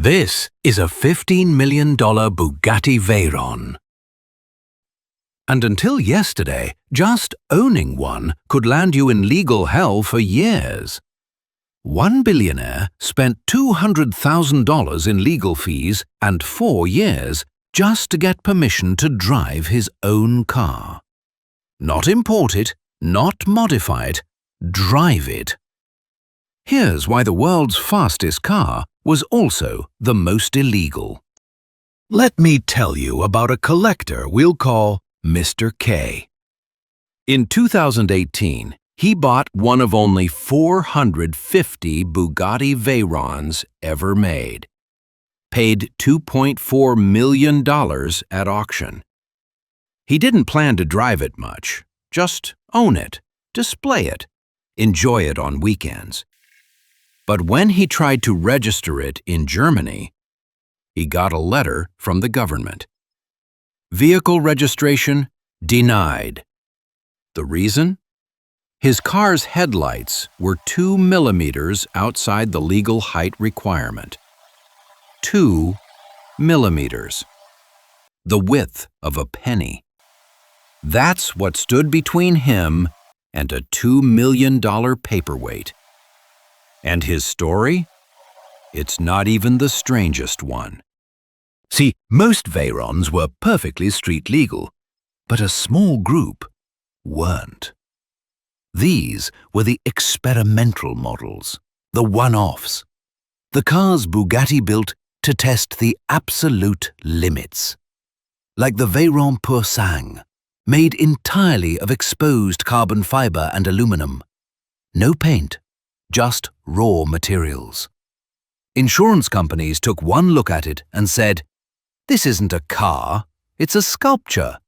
This is a $15 million Bugatti Veyron. And until yesterday, just owning one could land you in legal hell for years. One billionaire spent $200,000 in legal fees and 4 years just to get permission to drive his own car. Not import it, not modify it, drive it. Here's why the world's fastest car was also the most illegal. Let me tell you about a collector we'll call Mr. K. In 2018, he bought one of only 450 Bugatti Veyrons ever made. Paid $2.4 million at auction. He didn't plan to drive it much, just own it, display it, enjoy it on weekends. But when he tried to register it in Germany, he got a letter from the government. Vehicle registration denied. The reason? His car's headlights were 2 millimeters outside the legal height requirement. 2 millimeters. The width of a penny. That's what stood between him and a $2 million paperweight. And his story? It's not even the strangest one. See, most Veyrons were perfectly street legal, but a small group weren't. These were the experimental models, the one-offs, the cars Bugatti built to test the absolute limits. Like the Veyron Pur Sang, made entirely of exposed carbon fiber and aluminum. No paint, just raw materials. Insurance companies took one look at it and said, "This isn't a car, it's a sculpture.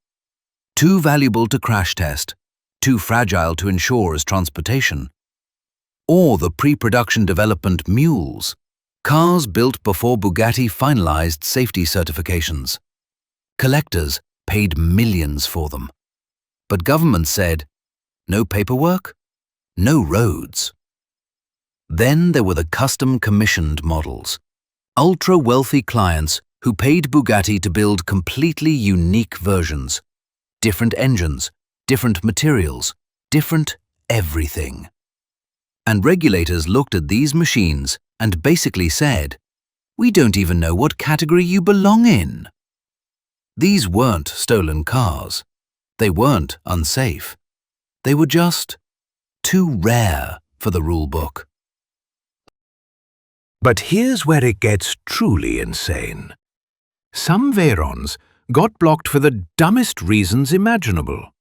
Too valuable to crash test, too fragile to insure as transportation." Or the pre-production development mules, cars built before Bugatti finalized safety certifications. Collectors paid millions for them. But government said, no paperwork, no roads. Then there were the custom-commissioned models, ultra-wealthy clients who paid Bugatti to build completely unique versions, different engines, different materials, different everything. And regulators looked at these machines and basically said, "We don't even know what category you belong in." These weren't stolen cars. They weren't unsafe. They were just too rare for the rulebook. But here's where it gets truly insane. Some Veyrons got blocked for the dumbest reasons imaginable.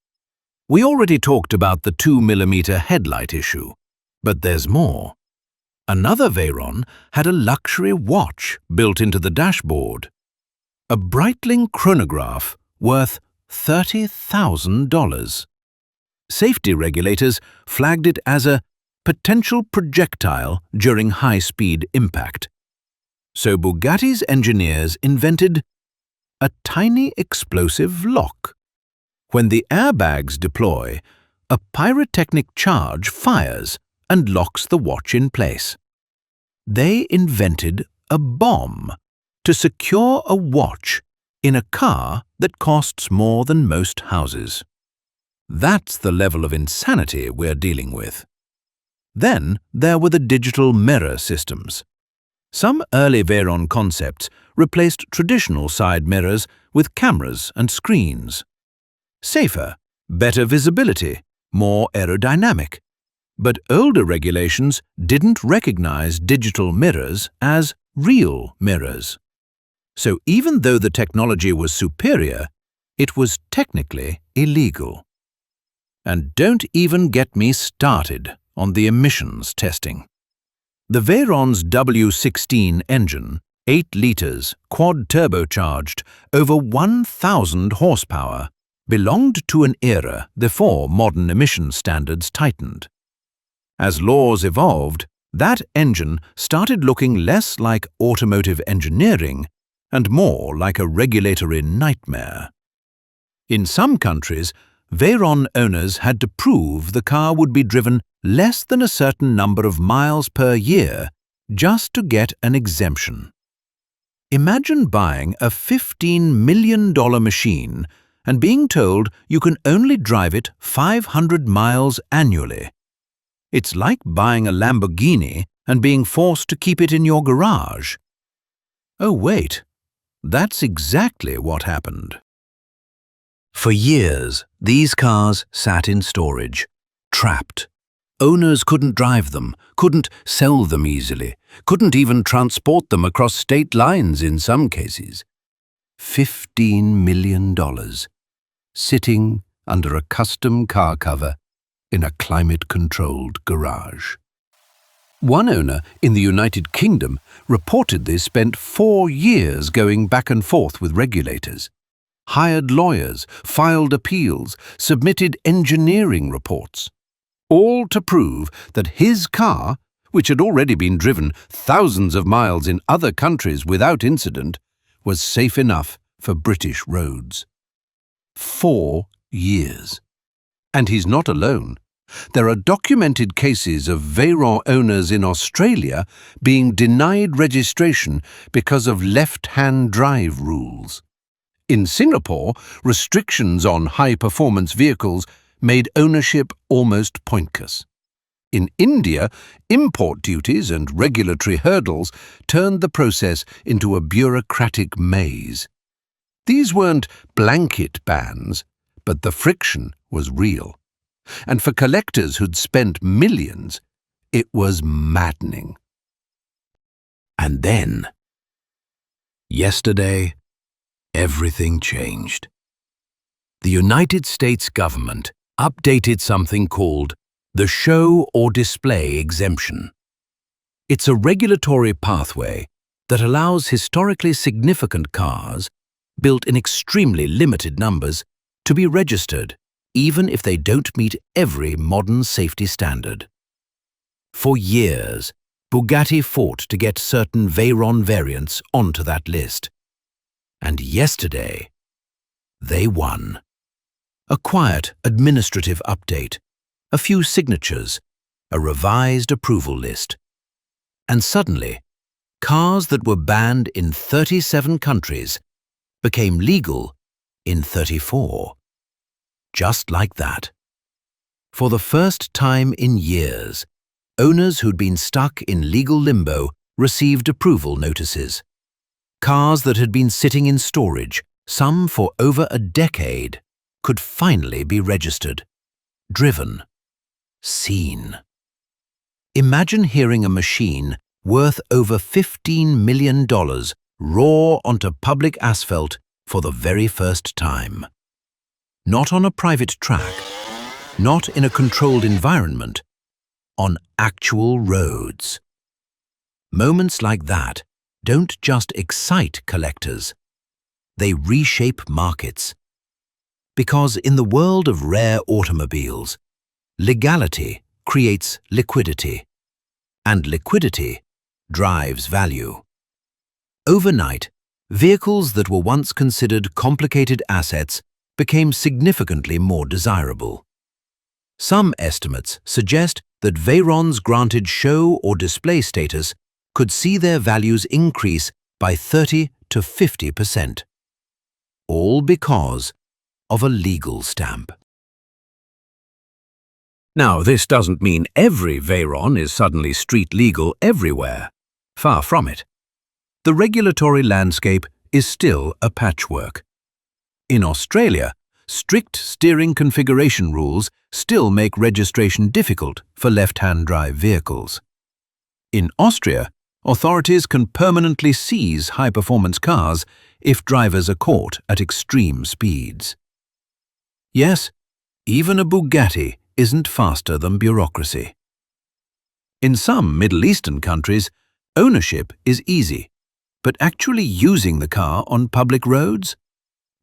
We already talked about the 2 millimeter headlight issue, but there's more. Another Veyron had a luxury watch built into the dashboard. A Breitling chronograph worth $30,000. Safety regulators flagged it as a potential projectile during high-speed impact. So Bugatti's engineers invented a tiny explosive lock. When the airbags deploy, a pyrotechnic charge fires and locks the watch in place. They invented a bomb to secure a watch in a car that costs more than most houses. That's the level of insanity we're dealing with. Then there were the digital mirror systems. Some early Veyron concepts replaced traditional side mirrors with cameras and screens. Safer, better visibility, more aerodynamic. But older regulations didn't recognize digital mirrors as real mirrors. So even though the technology was superior, it was technically illegal. And don't even get me started on the emissions testing. The Veyron's W16 engine, 8 liters, quad-turbocharged, over 1,000 horsepower, belonged to an era before modern emission standards tightened. As laws evolved, that engine started looking less like automotive engineering and more like a regulatory nightmare. In some countries, Veyron owners had to prove the car would be driven less than a certain number of miles per year just to get an exemption. Imagine buying a $15 million machine and being told you can only drive it 500 miles annually. It's like buying a Lamborghini and being forced to keep it in your garage. Oh wait, that's exactly what happened. For years, these cars sat in storage, trapped. Owners couldn't drive them, couldn't sell them easily, couldn't even transport them across state lines in some cases. $15 million, sitting under a custom car cover in a climate-controlled garage. One owner in the United Kingdom reportedly spent 4 years going back and forth with regulators, hired lawyers, filed appeals, submitted engineering reports, all to prove that his car, which had already been driven thousands of miles in other countries without incident, was safe enough for British roads. 4 years. And he's not alone. There are documented cases of Veyron owners in Australia being denied registration because of left-hand drive rules. In Singapore, restrictions on high-performance vehicles made ownership almost pointless. In India, import duties and regulatory hurdles turned the process into a bureaucratic maze. These weren't blanket bans, but the friction was real. And for collectors who'd spent millions, it was maddening. And then, yesterday, everything changed. The United States government updated something called the Show or Display Exemption. It's a regulatory pathway that allows historically significant cars, built in extremely limited numbers, to be registered, even if they don't meet every modern safety standard. For years, Bugatti fought to get certain Veyron variants onto that list. And yesterday, they won. A quiet administrative update, a few signatures, a revised approval list. And suddenly, cars that were banned in 37 countries became legal in 34. Just like that. For the first time in years, owners who'd been stuck in legal limbo received approval notices. Cars that had been sitting in storage, some for over a decade, could finally be registered, driven, seen. Imagine hearing a machine worth over $15 million roar onto public asphalt for the very first time. Not on a private track, not in a controlled environment, on actual roads. Moments like that don't just excite collectors, they reshape markets. Because in the world of rare automobiles, legality creates liquidity, and liquidity drives value. Overnight, vehicles that were once considered complicated assets became significantly more desirable. Some estimates suggest that Veyrons granted show or display status could see their values increase by 30 to 50%. All because of a legal stamp. Now, this doesn't mean every Veyron is suddenly street legal everywhere. Far from it. The regulatory landscape is still a patchwork. In Australia, strict steering configuration rules still make registration difficult for left-hand drive vehicles. In Austria, authorities can permanently seize high-performance cars if drivers are caught at extreme speeds. Yes, even a Bugatti isn't faster than bureaucracy. In some Middle Eastern countries, ownership is easy, but actually using the car on public roads?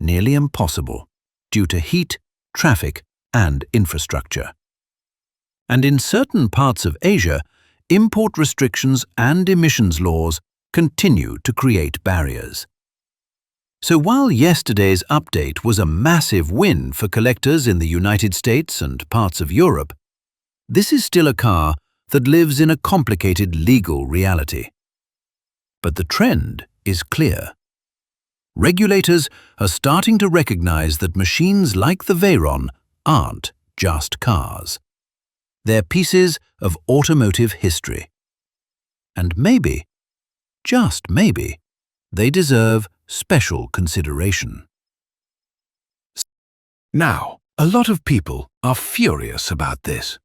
Nearly impossible, due to heat, traffic, and infrastructure. And in certain parts of Asia, import restrictions and emissions laws continue to create barriers. So while yesterday's update was a massive win for collectors in the United States and parts of Europe, this is still a car that lives in a complicated legal reality. But the trend is clear. Regulators are starting to recognize that machines like the Veyron aren't just cars. They're pieces of automotive history. And maybe, just maybe, they deserve special consideration. Now, a lot of people are furious about this.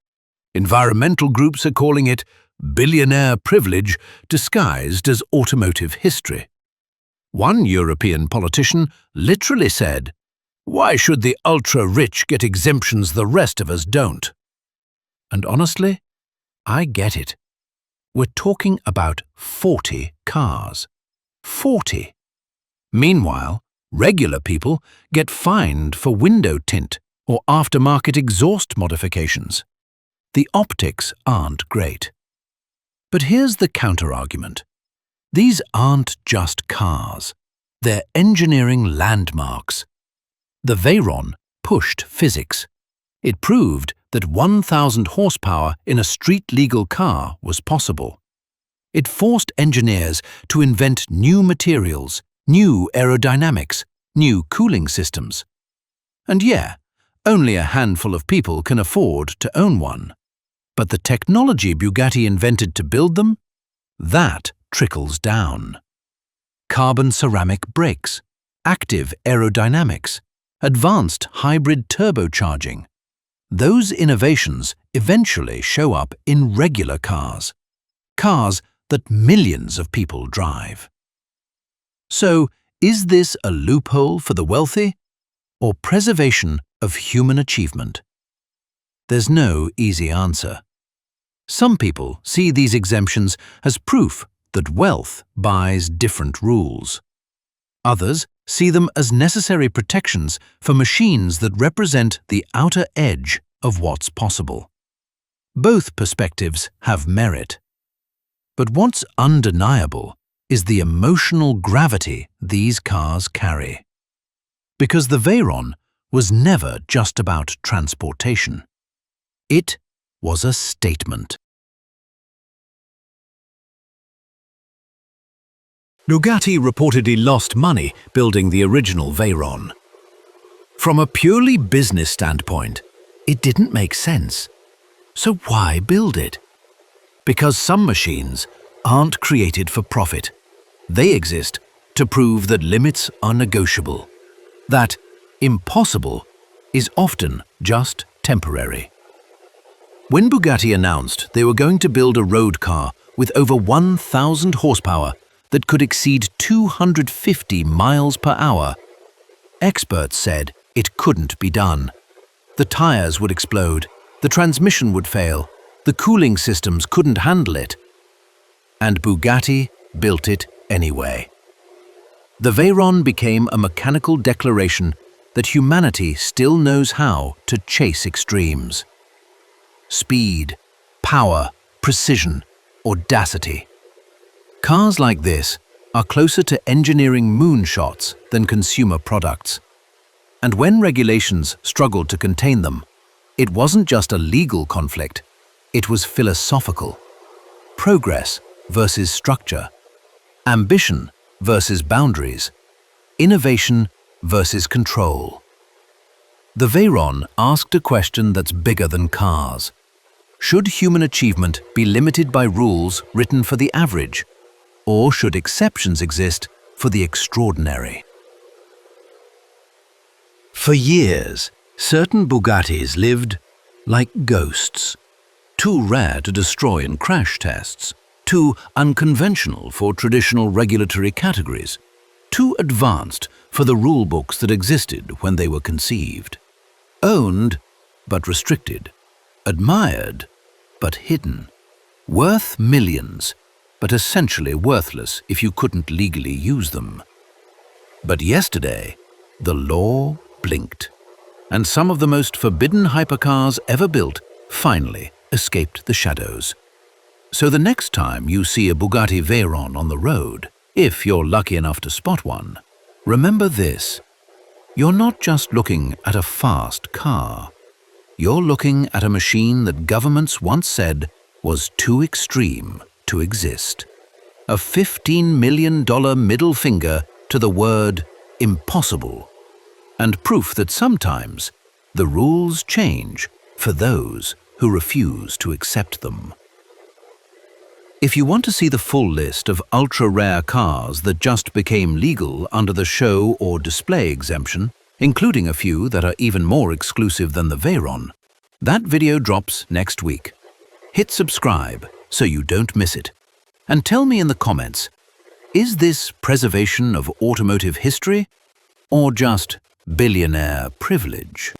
Environmental groups are calling it billionaire privilege disguised as automotive history. One European politician literally said, "Why should the ultra-rich get exemptions the rest of us don't?" And honestly, I get it. We're talking about 40 cars. 40! Meanwhile, regular people get fined for window tint or aftermarket exhaust modifications. The optics aren't great. But here's the counter-argument. These aren't just cars. They're engineering landmarks. The Veyron pushed physics. It proved that 1,000 horsepower in a street-legal car was possible. It forced engineers to invent new materials, new aerodynamics, new cooling systems. And yeah, only a handful of people can afford to own one. But the technology Bugatti invented to build them, that trickles down. Carbon ceramic brakes, active aerodynamics, advanced hybrid turbocharging. Those innovations eventually show up in regular cars. Cars that millions of people drive. So, is this a loophole for the wealthy or preservation of human achievement? There's no easy answer. Some people see these exemptions as proof that wealth buys different rules. Others see them as necessary protections for machines that represent the outer edge of what's possible. Both perspectives have merit. But what's undeniable is the emotional gravity these cars carry. Because the Veyron was never just about transportation. It was a statement. Bugatti reportedly lost money building the original Veyron. From a purely business standpoint, it didn't make sense. So why build it? Because some machines aren't created for profit. They exist to prove that limits are negotiable, that impossible is often just temporary. When Bugatti announced they were going to build a road car with over 1,000 horsepower that could exceed 250 miles per hour, experts said it couldn't be done. The tires would explode, the transmission would fail, the cooling systems couldn't handle it. And Bugatti built it anyway. The Veyron became a mechanical declaration that humanity still knows how to chase extremes. Speed, power, precision, audacity. Cars like this are closer to engineering moonshots than consumer products. And when regulations struggled to contain them, it wasn't just a legal conflict, it was philosophical. Progress versus structure, ambition versus boundaries, innovation versus control. The Veyron asked a question that's bigger than cars. Should human achievement be limited by rules written for the average, or should exceptions exist for the extraordinary? For years, certain Bugattis lived like ghosts, too rare to destroy in crash tests, too unconventional for traditional regulatory categories, too advanced for the rulebooks that existed when they were conceived. Owned, but restricted. Admired, but hidden. Worth millions, but essentially worthless if you couldn't legally use them. But yesterday, the law blinked, and some of the most forbidden hypercars ever built finally escaped the shadows. So the next time you see a Bugatti Veyron on the road, if you're lucky enough to spot one, remember this: you're not just looking at a fast car. You're looking at a machine that governments once said was too extreme to exist. a $15 million middle finger to the word impossible, and proof that sometimes the rules change for those who refuse to accept them. If you want to see the full list of ultra-rare cars that just became legal under the show or display exemption, including a few that are even more exclusive than the Veyron, that video drops next week. Hit subscribe so you don't miss it. And tell me in the comments, is this preservation of automotive history or just billionaire privilege?